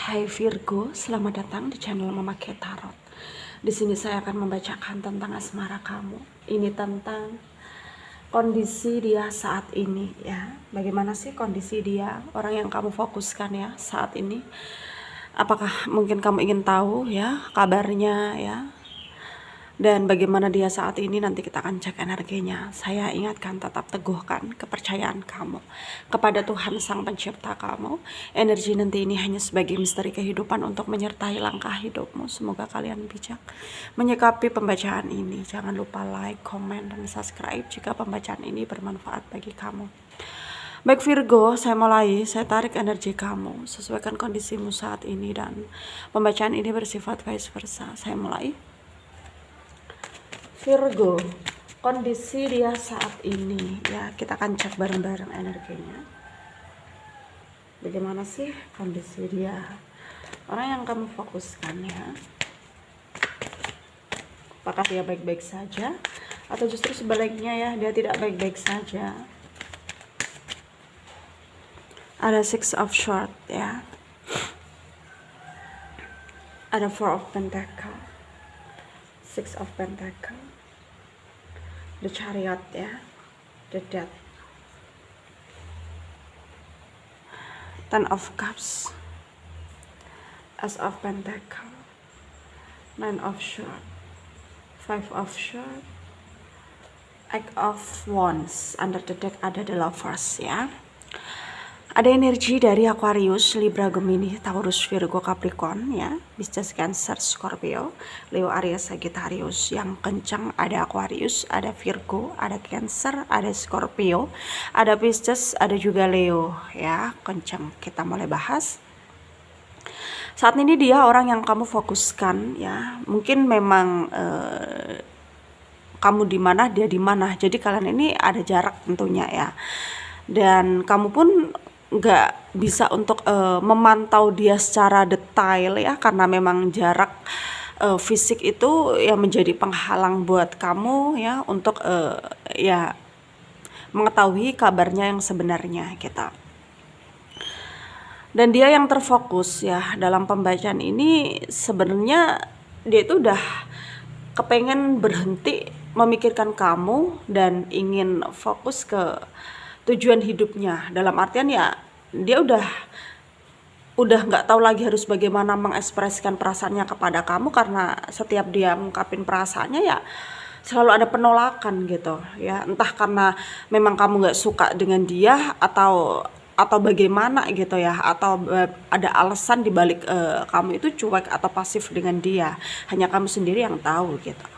Hai Virgo, selamat datang di channel Mama K Tarot. Di sini saya akan membacakan tentang asmara kamu. Ini tentang kondisi dia saat ini ya. Bagaimana sih kondisi dia, orang yang kamu fokuskan ya saat ini? Apakah mungkin kamu ingin tahu ya kabarnya ya? Dan bagaimana dia saat ini, nanti kita akan cek energinya. Saya ingatkan, tetap teguhkan kepercayaan kamu kepada Tuhan Sang Pencipta kamu. Energi nanti ini hanya sebagai misteri kehidupan untuk menyertai langkah hidupmu. Semoga kalian bijak menyikapi pembacaan ini. Jangan lupa like, komen, dan subscribe jika pembacaan ini bermanfaat bagi kamu. Baik Virgo, saya mulai. Saya tarik energi kamu, sesuaikan kondisimu saat ini, dan pembacaan ini bersifat vice versa. Saya mulai. Virgo, kondisi dia saat ini ya, kita akan cek bareng-bareng energinya. Bagaimana sih kondisi dia, orang yang kamu fokuskan ya? Apakah dia baik-baik saja atau justru sebaliknya ya, dia tidak baik-baik saja? Ada Six of Swords ya, ada Four of Pentacle, Six of Pentacle, The Chariot ya, The Death, Ten of Cups, Ace of Pentacle, Nine of Swords, Five of Swords, Eight of Wands. Under the deck ada The Lovers ya. Ada energi dari Aquarius, Libra, Gemini, Taurus, Virgo, Capricorn ya, Pisces, Cancer, Scorpio, Leo, Aries, Sagittarius. Yang kencang ada Aquarius, ada Virgo, ada Cancer, ada Scorpio, ada Pisces, ada juga Leo ya, kencang. Kita mulai bahas. Saat ini dia orang yang kamu fokuskan ya. Mungkin memang kamu di mana, dia di mana. Jadi kalian ini ada jarak tentunya ya. Dan kamu pun nggak bisa untuk memantau dia secara detail ya, karena memang jarak fisik itu yang menjadi penghalang buat kamu ya untuk ya mengetahui kabarnya yang sebenarnya kita. Dan dia yang terfokus ya dalam pembacaan ini, sebenarnya dia itu udah kepengen berhenti memikirkan kamu dan ingin fokus ke tujuan hidupnya. Dalam artian ya, dia udah nggak tahu lagi harus bagaimana mengekspresikan perasaannya kepada kamu, karena setiap dia mengungkapin perasaannya ya selalu ada penolakan gitu ya. Entah karena memang kamu nggak suka dengan dia atau bagaimana gitu ya, atau ada alasan dibalik kamu itu cuek atau pasif dengan dia. Hanya kamu sendiri yang tahu gitu.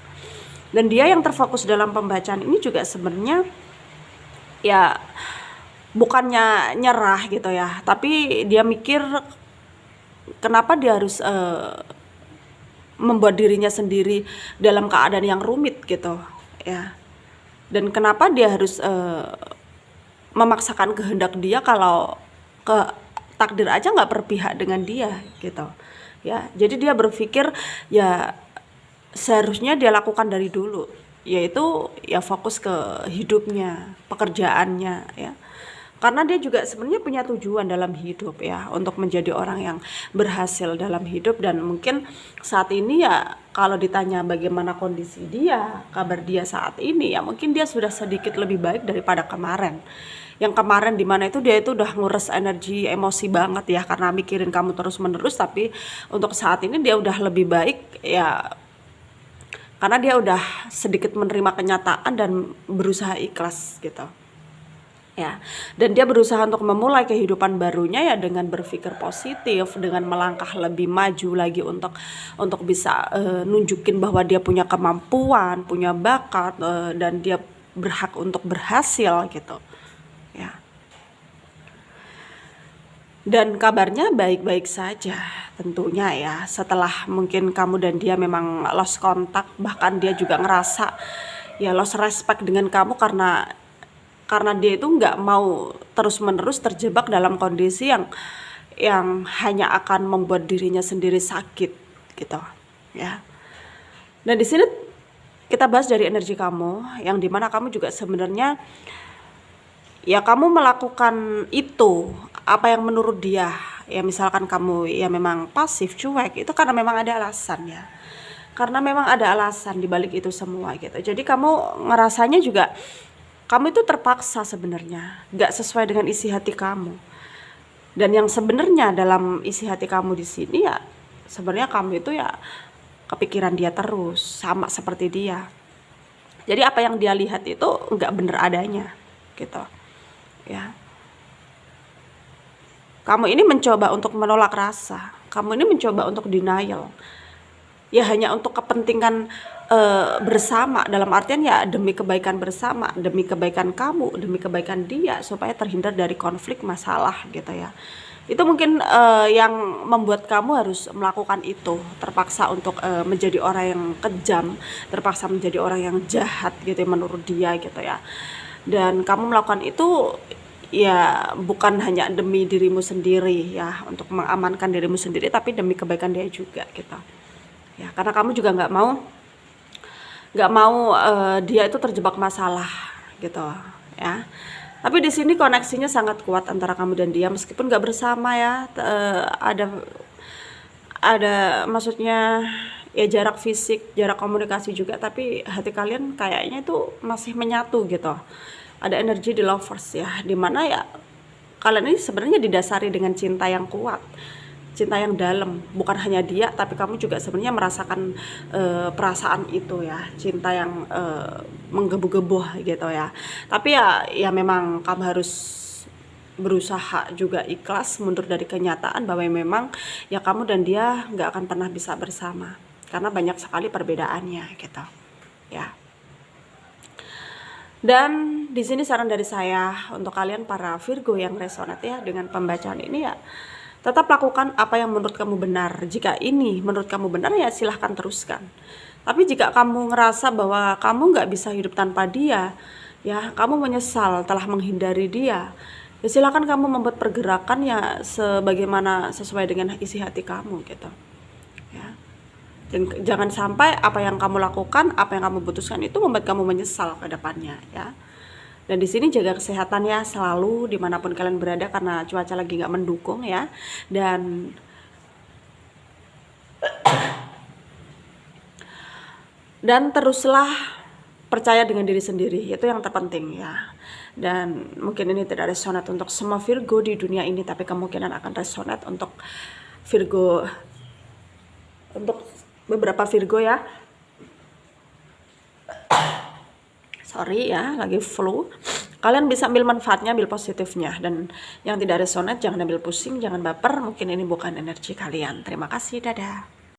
Dan dia yang terfokus dalam pembacaan ini juga sebenarnya ya bukannya nyerah gitu ya, tapi dia mikir kenapa dia harus membuat dirinya sendiri dalam keadaan yang rumit gitu ya, dan kenapa dia harus memaksakan kehendak dia kalau takdir aja nggak berpihak dengan dia gitu ya. Jadi dia berpikir ya seharusnya dia lakukan dari dulu, yaitu ya fokus ke hidupnya, pekerjaannya ya. Karena dia juga sebenarnya punya tujuan dalam hidup ya, untuk menjadi orang yang berhasil dalam hidup. Dan mungkin saat ini ya, kalau ditanya bagaimana kondisi dia, kabar dia saat ini ya, mungkin dia sudah sedikit lebih baik daripada kemarin. Yang kemarin dimana itu dia itu udah ngurus energi emosi banget ya, karena mikirin kamu terus menerus. Tapi untuk saat ini dia udah lebih baik ya, karena dia udah sedikit menerima kenyataan dan berusaha ikhlas gitu ya. Dan dia berusaha untuk memulai kehidupan barunya ya dengan berpikir positif, dengan melangkah lebih maju lagi untuk bisa nunjukin bahwa dia punya kemampuan, punya bakat, dan dia berhak untuk berhasil gitu ya. Dan kabarnya baik-baik saja tentunya ya, setelah mungkin kamu dan dia memang lost kontak, bahkan dia juga ngerasa ya lost respect dengan kamu, karena dia itu nggak mau terus-menerus terjebak dalam kondisi yang hanya akan membuat dirinya sendiri sakit gitu ya. Dan di sini kita bahas dari energi kamu, yang dimana kamu juga sebenarnya ya kamu melakukan itu apa yang menurut dia ya misalkan kamu ya memang pasif, cuek, itu karena memang ada alasan ya. Karena memang ada alasan di balik itu semua gitu. Jadi kamu ngerasanya juga kamu itu terpaksa sebenarnya, nggak sesuai dengan isi hati kamu. Dan yang sebenarnya dalam isi hati kamu di sini ya sebenarnya kamu itu ya kepikiran dia terus, sama seperti dia. Jadi apa yang dia lihat itu nggak bener adanya gitu ya. Kamu ini mencoba untuk menolak rasa, kamu ini mencoba untuk denial, ya hanya untuk kepentingan bersama, dalam artian ya demi kebaikan bersama, demi kebaikan kamu, demi kebaikan dia, supaya terhindar dari konflik masalah gitu ya. Itu mungkin yang membuat kamu harus melakukan itu, terpaksa untuk menjadi orang yang kejam, terpaksa menjadi orang yang jahat gitu ya, menurut dia gitu ya. Dan kamu melakukan itu ya bukan hanya demi dirimu sendiri ya, untuk mengamankan dirimu sendiri, tapi demi kebaikan dia juga gitu ya. Karena kamu juga nggak mau dia itu terjebak masalah gitu ya. Tapi di sini koneksinya sangat kuat antara kamu dan dia, meskipun nggak bersama ya. Ada maksudnya ya jarak fisik, jarak komunikasi juga, tapi hati kalian kayaknya itu masih menyatu gitu. Ada energi di lovers ya, dimana ya kalian ini sebenarnya didasari dengan cinta yang kuat, cinta yang dalam. Bukan hanya dia, tapi kamu juga sebenarnya merasakan perasaan itu ya, cinta yang menggebu-gebu gitu ya. Tapi ya memang kamu harus berusaha juga ikhlas mundur dari kenyataan bahwa memang ya kamu dan dia nggak akan pernah bisa bersama, karena banyak sekali perbedaannya gitu ya. Dan di sini saran dari saya untuk kalian para Virgo yang resonate ya dengan pembacaan ini ya, tetap lakukan apa yang menurut kamu benar. Jika ini menurut kamu benar ya silahkan teruskan. Tapi jika kamu ngerasa bahwa kamu nggak bisa hidup tanpa dia, ya kamu menyesal telah menghindari dia, ya silahkan kamu membuat pergerakan ya sebagaimana sesuai dengan isi hati kamu gitu ya. Dan jangan sampai apa yang kamu lakukan, apa yang kamu putuskan itu membuat kamu menyesal ke depannya ya. Dan di sini jaga kesehatan ya selalu dimanapun kalian berada, karena cuaca lagi nggak mendukung ya. Dan teruslah percaya dengan diri sendiri, itu yang terpenting ya. Dan mungkin ini tidak resonate untuk semua Virgo di dunia ini, tapi kemungkinan akan resonate untuk Virgo, untuk beberapa Virgo ya. Sorry ya, lagi flu. Kalian bisa ambil manfaatnya, ambil positifnya. Dan yang tidak resonate jangan ambil pusing, jangan baper. Mungkin ini bukan energi kalian. Terima kasih, dadah.